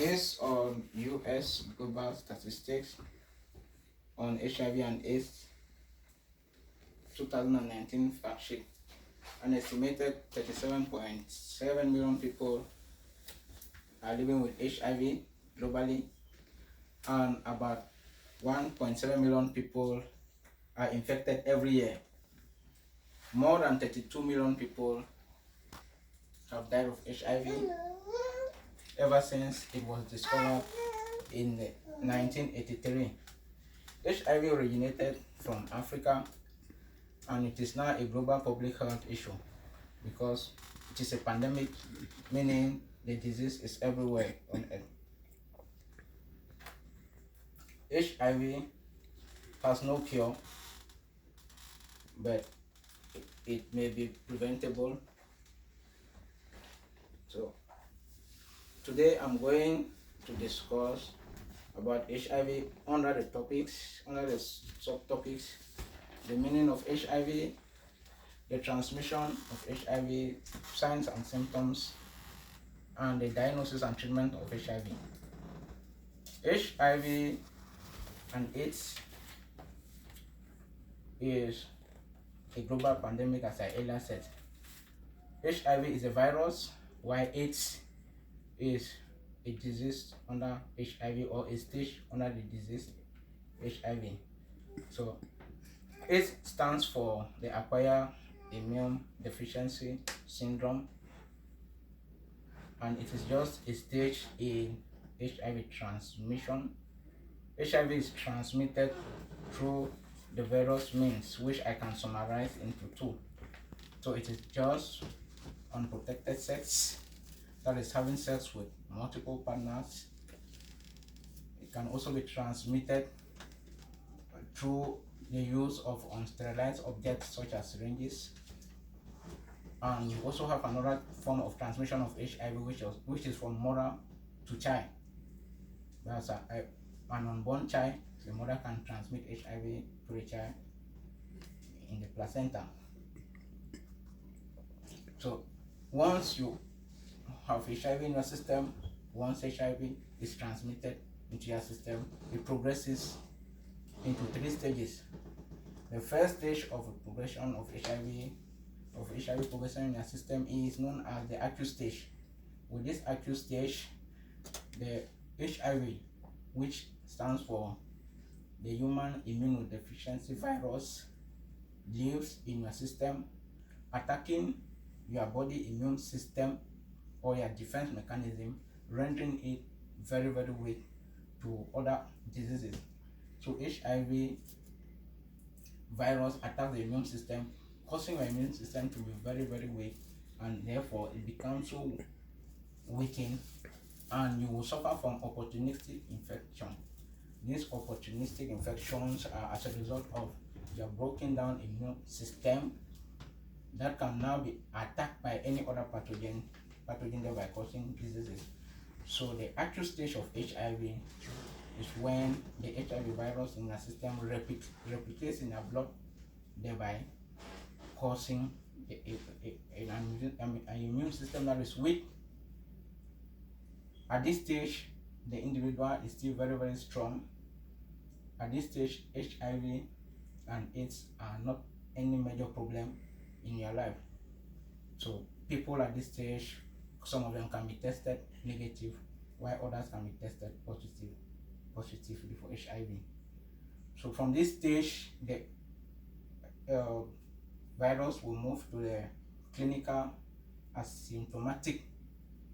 Based on US global statistics on HIV and AIDS 2019 fact sheet, an estimated 37.7 million people are living with HIV globally, and about 1.7 million people are infected every year. More than 32 million people have died of HIV ever since it was discovered in 1983. HIV originated from Africa, and it is now a global public health issue because it is a pandemic, meaning the disease is everywhere on earth. HIV has no cure, but it may be preventable. So today I'm going to discuss about HIV under the subtopics: the meaning of HIV, the transmission of HIV, signs and symptoms, and the diagnosis and treatment of HIV. HIV and AIDS is a global pandemic, as I earlier said. HIV is a virus, while AIDS is a disease under HIV, or a stage under the disease HIV. So AIDS stands for the acquired immune deficiency syndrome, and it is just a stage in HIV transmission. HIV is transmitted through the various means, which I can summarize into two. So it is just unprotected sex, that is having sex with multiple partners. It can also be transmitted through the use of unsterilized objects such as syringes. And we also have another form of transmission of HIV, which is from mother to child. That's an unborn child. The mother can transmit HIV to the child in the placenta. So once you have HIV in your system, once HIV is transmitted into your system, it progresses into 3 stages. The first stage of progression of HIV progression in your system is known as the acute stage. With this acute stage, the HIV, which stands for the human immunodeficiency virus, lives in your system, attacking your body immune system or your defense mechanism, rendering it very, very weak to other diseases. So HIV virus attacks the immune system, causing your immune system to be very, very weak, and therefore it becomes so weakened, and you will suffer from opportunistic infection. These opportunistic infections are as a result of your broken down immune system that can now be attacked by any other pathogen thereby causing diseases. So the acute stage of HIV is when the HIV virus in your system replicates in your blood, thereby causing an immune system that is weak. At this stage, the individual is still very, very strong. At this stage, HIV and AIDS are not any major problem in your life. So people at this stage, some of them can be tested negative, while others can be tested positively for HIV. So from this stage, the virus will move to the clinical asymptomatic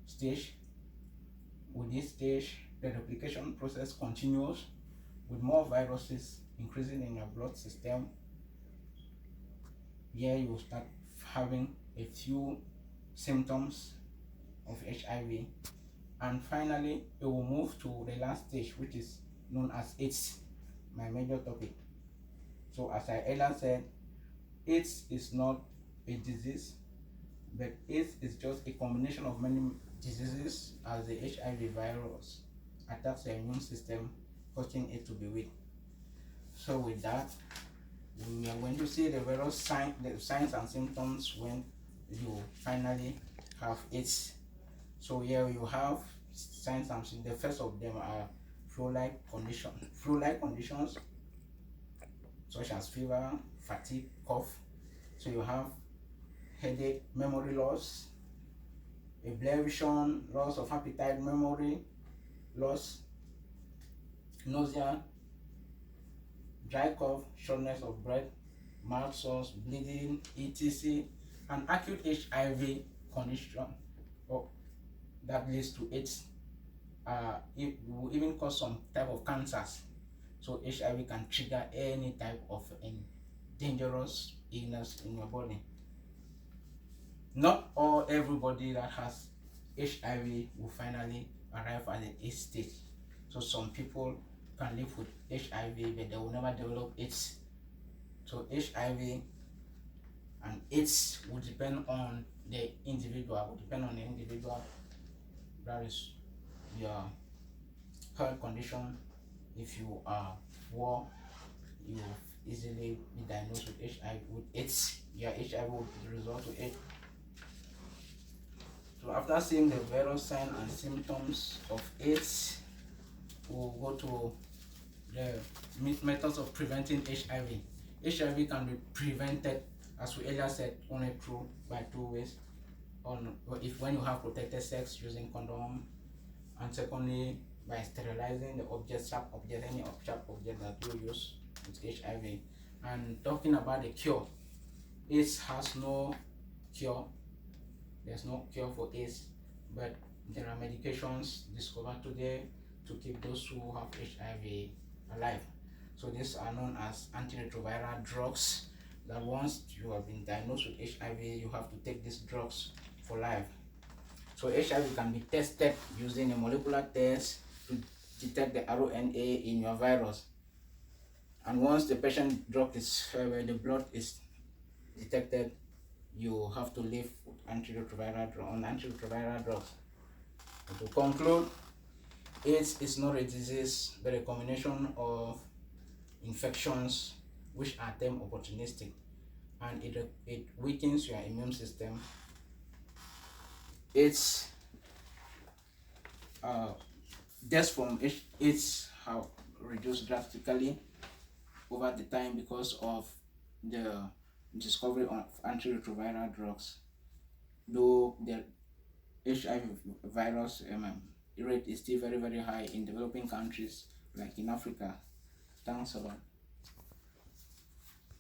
stage. With this stage, the replication process continues, with more viruses increasing in your blood system. Here you will start having a few symptoms of HIV, and finally it will move to the last stage, which is known as AIDS, my major topic. So as I earlier said, AIDS is not a disease, but AIDS is just a combination of many diseases, as the HIV virus attacks the immune system, causing it to be weak. So with that, we are going to see the various signs and symptoms when you finally have AIDS. So here you have signs and symptoms. The first of them are flu-like conditions such as fever, fatigue, cough. So you have headache, memory loss, a blurred vision, loss of appetite, memory loss, nausea, dry cough, shortness of breath, mouth sores, bleeding, etc. An acute HIV condition that leads to AIDS. It will even cause some type of cancers. So HIV can trigger any type of dangerous illness in your body. Not everybody that has HIV will finally arrive at the AIDS stage. So some people can live with HIV, but they will never develop AIDS. So HIV and AIDS will depend on the individual. That is your health condition. If you are poor, you will easily be diagnosed with HIV, with AIDS. Your HIV will result to AIDS. So after seeing the various signs and symptoms of AIDS, we'll go to the methods of preventing HIV. HIV can be prevented, as we earlier said, only by two ways. When you have protected sex using condom, and secondly by sterilizing the sharp object, any sharp object that you use with HIV. And talking about the cure, AIDS has no cure. There's no cure for AIDS, but there are medications discovered today to keep those who have HIV alive. So these are known as antiretroviral drugs, that once you have been diagnosed with HIV, you have to take these drugs for life. So HIV can be tested using a molecular test to detect the RNA in your virus. And once the patient drug is the blood is detected, you have to live with antiretroviral drugs. To conclude, AIDS is not a disease, but a combination of infections which are termed opportunistic, and it weakens your immune system. It's deaths from AIDS have reduced drastically over the time because of the discovery of antiretroviral drugs, though the HIV virus rate is still very high in developing countries like in Africa. Thanks a lot.